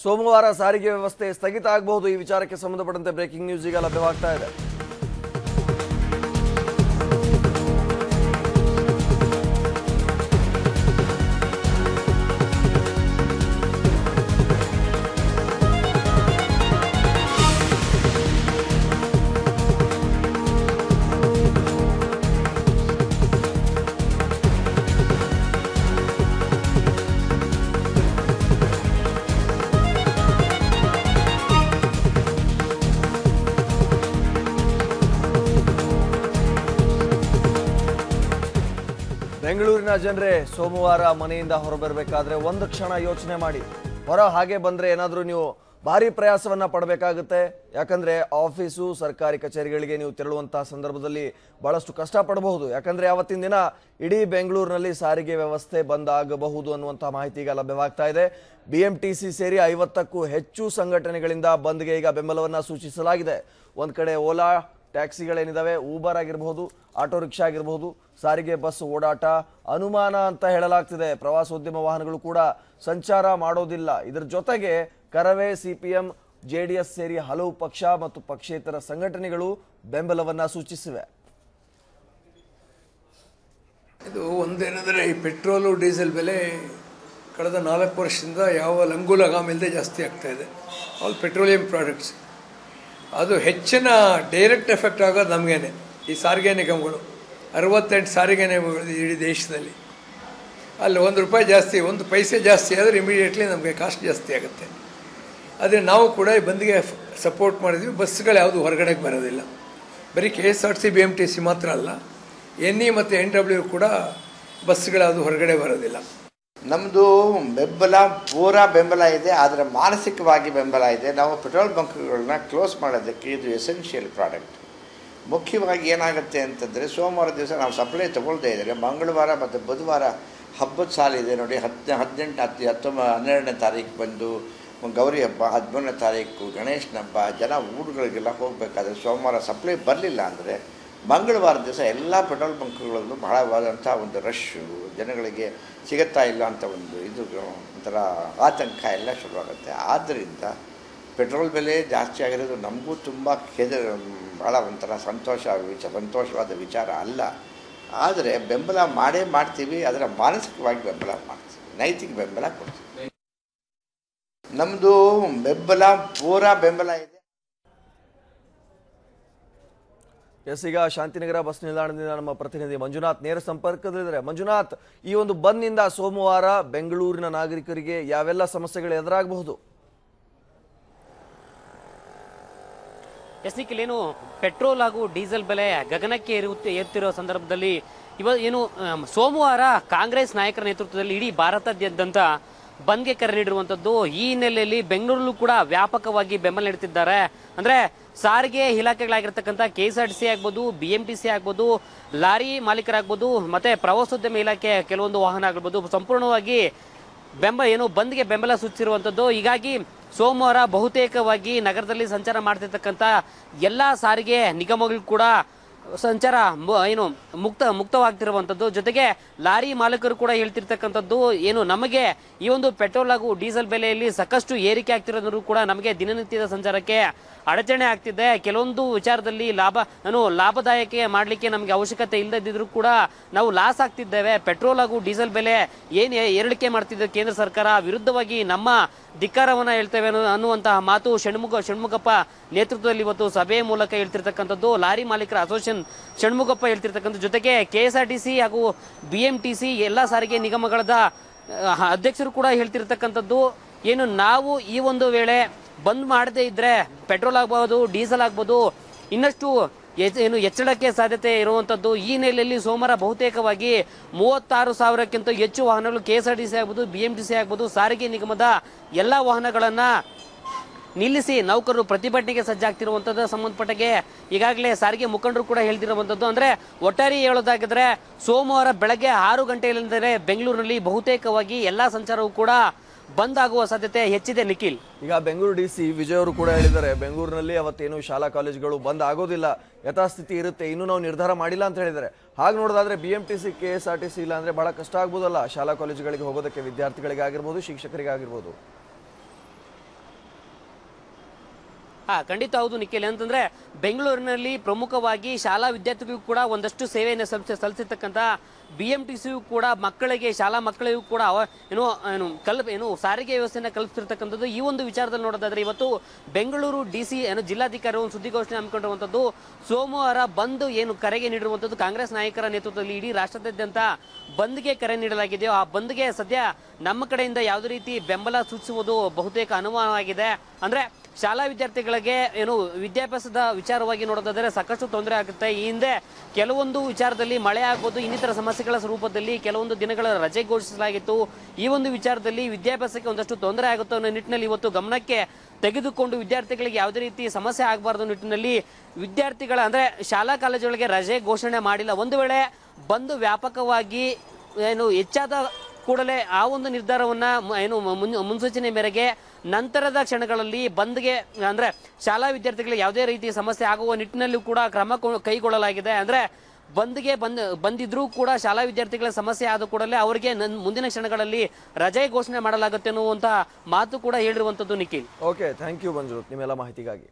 ಸೋಮವಾರ ಸಾರಿಗೆ ವ್ಯವಸ್ಥೆ ಸ್ಥಗಿತ ಆಗಬಹುದು. ಈ ವಿಚಾರಕ್ಕೆ ಸಂಬಂಧಪಟ್ಟಂತೆ ಬ್ರೇಕಿಂಗ್ ನ್ಯೂಸ್ ಈಗ ಲಭ್ಯವಾಗ್ತಾ ಇದೆ. ಬೆಂಗಳೂರಿನ ಜನರೇ, ಸೋಮವಾರ ಮನೆಯಿಂದ ಹೊರಬರಬೇಕಾದ್ರೆ ಒಂದು ಕ್ಷಣ ಯೋಚನೆ ಮಾಡಿ. ಹಾಗೆ ಬಂದ್ರೆ ಏನಾದರೂ ನೀವು ಭಾರಿ ಪ್ರಯಾಸವನ್ನ ಪಡಬೇಕಾಗುತ್ತೆ. ಯಾಕಂದ್ರೆ ಆಫೀಸು ಸರ್ಕಾರಿ ಕಚೇರಿಗಳಿಗೆ ನೀವು ತೆರಳುವಂತಹ ಸಂದರ್ಭದಲ್ಲಿ ಬಹಳಷ್ಟು ಕಷ್ಟಪಡಬಹುದು. ಯಾಕಂದ್ರೆ ಅವತ್ತಿನ ದಿನ ಇಡೀ ಬೆಂಗಳೂರಿನಲ್ಲಿ ಸಾರಿಗೆ ವ್ಯವಸ್ಥೆ ಬಂದ್ ಆಗಬಹುದು ಅನ್ನುವಂತಹ ಮಾಹಿತಿ ಈಗ ಲಭ್ಯವಾಗ್ತಾ ಇದೆ. BMTC ಸೇರಿ 50ಕ್ಕೂ ಹೆಚ್ಚು ಸಂಘಟನೆಗಳಿಂದ ಬಂದ್ಗೆ ಈಗ ಬೆಂಬಲವನ್ನ ಸೂಚಿಸಲಾಗಿದೆ. ಒಂದ್ ಕಡೆ ಓಲಾ ಟ್ಯಾಕ್ಸಿಗಳೇನಿದಾವೆ, ಊಬರ್ ಆಗಿರಬಹುದು, ಆಟೋ ರಿಕ್ಷಾ ಆಗಿರಬಹುದು, ಸಾರಿಗೆ ಬಸ್ ಓಡಾಟ ಅನುಮಾನ ಅಂತ ಹೇಳಲಾಗ್ತಿದೆ. ಪ್ರವಾಸೋದ್ಯಮ ವಾಹನಗಳು ಕೂಡ ಸಂಚಾರ ಮಾಡೋದಿಲ್ಲ. ಇದರ ಜೊತೆಗೆ ಕರವೇ, CPM, JDS ಸೇರಿ ಹಲವು ಪಕ್ಷ ಮತ್ತು ಪಕ್ಷೇತರ ಸಂಘಟನೆಗಳು ಬೆಂಬಲವನ್ನ ಸೂಚಿಸಿವೆ. ಇದು ಒಂದೇನೆಂದರೆ, ಈ ಪೆಟ್ರೋಲು ಡೀಸೆಲ್ ಬೆಲೆ ಕಳೆದ 4 ವರ್ಷದಿಂದ ಯಾವ ಲಂಗು ಲಗಾಮಿಲ್ಲದೆ ಜಾಸ್ತಿ ಆಗ್ತಾ ಇದೆ. All petroleum products. ಅದು ಹೆಚ್ಚಿನ ಡೈರೆಕ್ಟ್ ಎಫೆಕ್ಟ್ ಆಗೋದು ನಮಗೇನೆ. ಈ ಸಾರಿಗೆ ನಿಗಮಗಳು 68 ಸಾರಿಗೆ ನಿಗಮಗಳು ಇಡೀ ದೇಶದಲ್ಲಿ. ಅಲ್ಲಿ ₹1 ಜಾಸ್ತಿ, 1 ಪೈಸೆ ಜಾಸ್ತಿ ಆದರೆ ಇಮಿಡಿಯೇಟ್ಲಿ ನಮಗೆ ಕಾಸ್ಟ್ ಜಾಸ್ತಿ ಆಗುತ್ತೆ. ಆದರೆ ನಾವು ಕೂಡ ಈ ಬಂದ್ಗೆ ಸಪೋರ್ಟ್ ಮಾಡಿದ್ವಿ. ಬಸ್ಗಳು ಯಾವುದು ಹೊರಗಡೆಗೆ ಬರೋದಿಲ್ಲ. ಬರೀ KSRTC BMTC ಮಾತ್ರ ಅಲ್ಲ, NE ಮತ್ತು NW ಕೂಡ ಬಸ್ಗಳು ಯಾವುದು ಹೊರಗಡೆ ಬರೋದಿಲ್ಲ. ನಮ್ಮದು ಬೆಂಬಲ ಪೂರಾ ಬೆಂಬಲ ಇದೆ, ಆದರೆ ಮಾನಸಿಕವಾಗಿ ಬೆಂಬಲ ಇದೆ. ನಾವು ಪೆಟ್ರೋಲ್ ಬಂಕ್ಗಳನ್ನ ಕ್ಲೋಸ್ ಮಾಡೋದಕ್ಕೆ ಇದು ಎಸೆನ್ಷಿಯಲ್ ಪ್ರಾಡಕ್ಟ್. ಮುಖ್ಯವಾಗಿ ಏನಾಗುತ್ತೆ ಅಂತಂದರೆ, ಸೋಮವಾರ ದಿವಸ ನಾವು ಸಪ್ಲೈ ತೊಗೊಳ್ದೇ ಇದ್ದರೆ ಮಂಗಳವಾರ ಮತ್ತು ಬುಧವಾರ ಹಬ್ಬದ ಸಾಲಿದೆ ನೋಡಿ. 18, 12ನೇ ತಾರೀಕು ಬಂದು ಗೌರಿ ಹಬ್ಬ, 13ನೇ ತಾರೀಕು ಗಣೇಶನ ಹಬ್ಬ, ಜನ ಊರುಗಳಿಗೆಲ್ಲ ಹೋಗಬೇಕಾದ್ರೆ ಸೋಮವಾರ ಸಪ್ಲೈ ಬರಲಿಲ್ಲ ಅಂದರೆ ಮಂಗಳವಾರ ದಿವಸ ಎಲ್ಲ ಪೆಟ್ರೋಲ್ ಬಂಕ್ಗಳಲ್ಲೂ ಬಹಳವಾದಂಥ ಒಂದು ರಶ್ಶು, ಜನಗಳಿಗೆ ಸಿಗುತ್ತಾ ಇಲ್ಲ ಅಂತ ಒಂದು ಇದು ಒಂಥರ ಆತಂಕ ಎಲ್ಲ ಶುರುವಾಗುತ್ತೆ. ಆದ್ದರಿಂದ ಪೆಟ್ರೋಲ್ ಬೆಲೆ ಜಾಸ್ತಿ ಆಗಿರೋದು ನಮಗೂ ತುಂಬ ಭಾಳ ಒಂಥರ ಸಂತೋಷವಾದ ವಿಚಾರ ಅಲ್ಲ. ಆದರೆ ಬೆಂಬಲ ಮಾಡ್ತೀವಿ, ಅದರ ಮಾನಸಿಕವಾಗಿ ಬೆಂಬಲ ಮಾಡ್ತೀವಿ, ನೈತಿಕ ಬೆಂಬಲ ಕೊಡ್ತೀವಿ. ನಮ್ಮದು ಬೆಂಬಲ ಪೂರಾ ಬೆಂಬಲ ಇದೆ. ಈಗ ಶಾಂತಿನಗರ ಬಸ್ ನಿಲ್ದಾಣದಿಂದ ನಮ್ಮ ಪ್ರತಿನಿಧಿ ಮಂಜುನಾಥ್ ನೇರ ಸಂಪರ್ಕದಲ್ಲಿದ್ದಾರೆ. ಮಂಜುನಾಥ್, ಈ ಒಂದು ಬಂದ್ನಿಂದ ಸೋಮವಾರ ಬೆಂಗಳೂರಿನ ನಾಗರಿಕರಿಗೆ ಯಾವೆಲ್ಲ ಸಮಸ್ಯೆಗಳು ಎದುರಾಗಬಹುದು? ಏನು ಪೆಟ್ರೋಲ್ ಹಾಗೂ ಡೀಸೆಲ್ ಬೆಲೆ ಗಗನಕ್ಕೆ ಏರುತ್ತಿರೋ ಸಂದರ್ಭದಲ್ಲಿ ಏನು ಸೋಮವಾರ ಕಾಂಗ್ರೆಸ್ ನಾಯಕರ ನೇತೃತ್ವದಲ್ಲಿ ಇಡೀ ಭಾರತಾದ್ಯಂತ ಬಂದ್ಗೆ ಕರೆ ನೀಡಿರುವಂತದ್ದು. ಈ ಹಿನ್ನೆಲೆಯಲ್ಲಿ ಬೆಂಗಳೂರಲ್ಲೂ ಕೂಡ ವ್ಯಾಪಕವಾಗಿ ಬೆಂಬಲ ನೀಡುತ್ತಿದ್ದಾರೆ. ಅಂದ್ರೆ ಸಾರಿಗೆ ಇಲಾಖೆಗಳಾಗಿರ್ತಕ್ಕಂಥ KSRTC ಆಗ್ಬೋದು, BMTC ಆಗ್ಬೋದು, ಲಾರಿ ಮಾಲೀಕರಾಗ್ಬೋದು, ಮತ್ತೆ ಪ್ರವಾಸೋದ್ಯಮ ಇಲಾಖೆ ಕೆಲವೊಂದು ವಾಹನ ಆಗಿರ್ಬೋದು, ಸಂಪೂರ್ಣವಾಗಿ ಬಂದ್ಗೆ ಬೆಂಬಲ ಸೂಚಿಸಿರುವಂತದ್ದು. ಹೀಗಾಗಿ ಸೋಮವಾರ ಬಹುತೇಕವಾಗಿ ನಗರದಲ್ಲಿ ಸಂಚಾರ ಮಾಡ್ತಿರ್ತಕ್ಕಂಥ ಎಲ್ಲಾ ಸಾರಿಗೆ ನಿಗಮಗಳು ಕೂಡ ಸಂಚಾರ ಮುಕ್ತವಾಗ್ತಿರುವಂತದ್ದು. ಜೊತೆಗೆ ಲಾರಿ ಮಾಲೀಕರು ಕೂಡ ಹೇಳ್ತಿರ್ತಕ್ಕಂಥದ್ದು ನಮಗೆ ಈ ಒಂದು ಪೆಟ್ರೋಲ್ ಹಾಗೂ ಡೀಸೆಲ್ ಬೆಲೆಯಲ್ಲಿ ಸಾಕಷ್ಟು ಏರಿಕೆ ಆಗ್ತಿರೋದ್ರೂ ಕೂಡ ನಮಗೆ ದಿನನಿತ್ಯದ ಸಂಚಾರಕ್ಕೆ ಅಡಚಣೆ ಆಗ್ತಿದೆ. ಕೆಲವೊಂದು ವಿಚಾರದಲ್ಲಿ ಲಾಭದಾಯಕ ಮಾಡ್ಲಿಕ್ಕೆ ನಮಗೆ ಅವಶ್ಯಕತೆ ಇಲ್ಲದಿದ್ರು ಕೂಡ ನಾವು ಲಾಸ್ ಆಗ್ತಿದ್ದೇವೆ. ಪೆಟ್ರೋಲ್ ಹಾಗೂ ಡೀಸೆಲ್ ಬೆಲೆ ಏರಿಕೆ ಮಾಡ್ತಿದ್ದ ಕೇಂದ್ರ ಸರ್ಕಾರ ವಿರುದ್ಧವಾಗಿ ನಮ್ಮ ಧಿಕ್ಕಾರವನ್ನ ಹೇಳ್ತೇವೆ ಅನ್ನುವಂತಹ ಮಾತು ಷಣ್ಮುಗಪ್ಪ ನೇತೃತ್ವದಲ್ಲಿ ಇವತ್ತು ಸಭೆ ಮೂಲಕ ಹೇಳ್ತಿರ್ತಕ್ಕಂಥದ್ದು. ಲಾರಿ ಮಾಲೀಕರ ಅಸೋಸಿಯೇಷನ್ ಷಣ್ಮುಗಪ್ಪ ಹೇಳ್ತಿರ್ತಕ್ಕಂಥ ಜೊತೆಗೆ KSRTC ಹಾಗೂ BMTC ಎಲ್ಲಾ ಸಾರಿಗೆ ನಿಗಮಗಳ ಅಧ್ಯಕ್ಷರು ಕೂಡ ಹೇಳ್ತಿರ್ತಕ್ಕಂಥದ್ದು ನಾವು ಈ ಒಂದು ವೇಳೆ ಬಂದ್ ಮಾಡದೇ ಇದ್ರೆ ಪೆಟ್ರೋಲ್ ಆಗ್ಬಹುದು, ಡೀಸೆಲ್ ಆಗ್ಬಹುದು, ಇನ್ನಷ್ಟು ಹೆಚ್ಚಳಕ್ಕೆ ಸಾಧ್ಯತೆ ಇರುವಂತದ್ದು. ಈ ಹಿನ್ನೆಲೆಯಲ್ಲಿ ಸೋಮವಾರ ಬಹುತೇಕವಾಗಿ 36,000ಕ್ಕಿಂತ ಹೆಚ್ಚು ವಾಹನಗಳು KSRTC ಆಗ್ಬಹುದು, BMTC ಆಗ್ಬಹುದು, ಸಾರಿಗೆ ನಿಗಮದ ಎಲ್ಲಾ ವಾಹನಗಳನ್ನ ನಿಲ್ಲಿಸಿ ನೌಕರರು ಪ್ರತಿಭಟನೆಗೆ ಸಜ್ಜಾಗ್ತಿರುವಂತದ್ದು. ಸಂಬಂಧಪಟ್ಟಗೆ ಈಗಾಗಲೇ ಸಾರಿಗೆ ಮುಖಂಡರು ಕೂಡ ಹೇಳ್ತಿರುವಂತದ್ದು. ಅಂದ್ರೆ ಒಟ್ಟಾರೆ ಹೇಳೋದಾಗಿದ್ರೆ ಸೋಮವಾರ ಬೆಳಗ್ಗೆ 6 ಗಂಟೆಯಿಂದಲೇ ಬೆಂಗಳೂರಿನಲ್ಲಿ ಬಹುತೇಕವಾಗಿ ಎಲ್ಲಾ ಸಂಚಾರವೂ ಕೂಡ ಬಂದ್ ಆಗುವ ಸಾಧ್ಯತೆ ಹೆಚ್ಚಿದೆ. ನಿಖಿಲ್, ಈಗ ಬೆಂಗಳೂರು DC ವಿಜಯ್ ಅವರು ಕೂಡ ಹೇಳಿದ್ದಾರೆ, ಬೆಂಗಳೂರಿನಲ್ಲಿ ಅವತ್ತೇನು ಶಾಲಾ ಕಾಲೇಜುಗಳು ಬಂದ್ ಆಗೋದಿಲ್ಲ, ಯಥಾಸ್ಥಿತಿ ಇರುತ್ತೆ, ಇನ್ನೂ ನಾವು ನಿರ್ಧಾರ ಮಾಡಿಲ್ಲ ಅಂತ ಹೇಳಿದ್ದಾರೆ. ಹಾಗೆ ನೋಡೋದಾದ್ರೆ BMTC KSRTC ಇಲ್ಲ ಅಂದ್ರೆ ಬಹಳ ಕಷ್ಟ ಆಗ್ಬೋದಲ್ಲ ಶಾಲಾ ಕಾಲೇಜುಗಳಿಗೆ ಹೋಗೋದಕ್ಕೆ, ವಿದ್ಯಾರ್ಥಿಗಳಿಗೆ ಆಗಿರ್ಬೋದು, ಶಿಕ್ಷಕರಿಗೆ ಆಗಿರ್ಬೋದು. ಖಂಡಿತ ಹೌದು ನಿಖಿಲ್. ಅಂತಂದ್ರೆ ಬೆಂಗಳೂರಿನಲ್ಲಿ ಪ್ರಮುಖವಾಗಿ ಶಾಲಾ ವಿದ್ಯಾರ್ಥಿಗಳಿಗೂ ಕೂಡ ಒಂದಷ್ಟು ಸೇವೆಯನ್ನು ಸಲ್ಲಿಸಿರ್ತಕ್ಕಂಥ BMTC ಕೂಡ ಮಕ್ಕಳಿಗೆ, ಶಾಲಾ ಮಕ್ಕಳಿಗೂ ಕೂಡ ಏನು ಸಾರಿಗೆ ವ್ಯವಸ್ಥೆಯನ್ನು ಕಲ್ಪಿಸಿರ್ತಕ್ಕಂಥದ್ದು. ಈ ಒಂದು ವಿಚಾರದಲ್ಲಿ ನೋಡೋದಾದ್ರೆ ಇವತ್ತು ಬೆಂಗಳೂರು DC ಜಿಲ್ಲಾಧಿಕಾರಿ ಒಂದು ಸುದ್ದಿಗೋಷ್ಠಿ ಹಮ್ಮಿಕೊಂಡಿರುವಂಥದ್ದು. ಸೋಮವಾರ ಬಂದ್ ಏನು ಕರೆಗೆ ನೀಡಿರುವಂಥದ್ದು ಕಾಂಗ್ರೆಸ್ ನಾಯಕರ ನೇತೃತ್ವದಲ್ಲಿ ಇಡೀ ರಾಷ್ಟ್ರಾದ್ಯಂತ ಬಂದ್ಗೆ ಕರೆ ನೀಡಲಾಗಿದೆಯೋ ಆ ಬಂದ್ಗೆ ಸದ್ಯ ನಮ್ಮ ಕಡೆಯಿಂದ ಯಾವುದೇ ರೀತಿ ಬೆಂಬಲ ಸೂಚಿಸುವುದು ಬಹುತೇಕ ಅನುಮಾನವಾಗಿದೆ. ಅಂದ್ರೆ ಶಾಲಾ ವಿದ್ಯಾರ್ಥಿಗಳಿಗೆ ವಿದ್ಯಾಭ್ಯಾಸದ ವಿಚಾರವಾಗಿ ನೋಡೋದಾದ್ರೆ ಸಾಕಷ್ಟು ತೊಂದರೆ ಆಗುತ್ತೆ. ಈ ಹಿಂದೆ ಕೆಲವೊಂದು ವಿಚಾರದಲ್ಲಿ ಮಳೆ ಆಗ್ಬೋದು, ಇನ್ನಿತರ ಸಮಸ್ಯೆಗಳ ಸ್ವರೂಪದಲ್ಲಿ ಕೆಲವೊಂದು ದಿನಗಳ ರಜೆ ಘೋಷಿಸಲಾಗಿತ್ತು. ಈ ಒಂದು ವಿಚಾರದಲ್ಲಿ ವಿದ್ಯಾಭ್ಯಾಸಕ್ಕೆ ಒಂದಷ್ಟು ತೊಂದರೆ ಆಗುತ್ತೆ ಅನ್ನೋ ನಿಟ್ಟಿನಲ್ಲಿ ಇವತ್ತು ಗಮನಕ್ಕೆ ತೆಗೆದುಕೊಂಡು ವಿದ್ಯಾರ್ಥಿಗಳಿಗೆ ಯಾವುದೇ ರೀತಿ ಸಮಸ್ಯೆ ಆಗಬಾರ್ದು ನಿಟ್ಟಿನಲ್ಲಿ ವಿದ್ಯಾರ್ಥಿಗಳ ಅಂದ್ರೆ ಶಾಲಾ ಕಾಲೇಜುಗಳಿಗೆ ರಜೆ ಘೋಷಣೆ ಮಾಡಿಲ್ಲ. ಒಂದು ವೇಳೆ ಬಂದು ವ್ಯಾಪಕವಾಗಿ ಹೆಚ್ಚಾದ ಕೂಡಲೇ ಆ ಒಂದು ನಿರ್ಧಾರವನ್ನ ಮುನ್ಸೂಚನೆ ಮೇರೆಗೆ ನಂತರದ ಕ್ಷಣಗಳಲ್ಲಿ ಬಂದ್ಗೆ ಅಂದ್ರೆ ಶಾಲಾ ವಿದ್ಯಾರ್ಥಿಗಳಿಗೆ ಯಾವುದೇ ರೀತಿಯ ಸಮಸ್ಯೆ ಆಗುವ ನಿಟ್ಟಿನಲ್ಲೂ ಕೂಡ ಕ್ರಮ ಕೈಗೊಳ್ಳಲಾಗಿದೆ. ಅಂದ್ರೆ ಬಂದ್ಗೆ ಬಂದಿದ್ರೂ ಕೂಡ ಶಾಲಾ ವಿದ್ಯಾರ್ಥಿಗಳ ಸಮಸ್ಯೆ ಆದ ಕೂಡಲೇ ಅವರಿಗೆ ಮುಂದಿನ ಕ್ಷಣಗಳಲ್ಲಿ ರಜೆ ಘೋಷಣೆ ಮಾಡಲಾಗುತ್ತೆ ಅನ್ನುವಂತ ಮಾತು ಕೂಡ ಹೇಳಿರುವಂತದ್ದು ನಿಖಿಲ್. ಓಕೆ, ಥ್ಯಾಂಕ್ ಯು ಮಂಜು ನಿಮ್ಮೆಲ್ಲ ಮಾಹಿತಿಗಾಗಿ.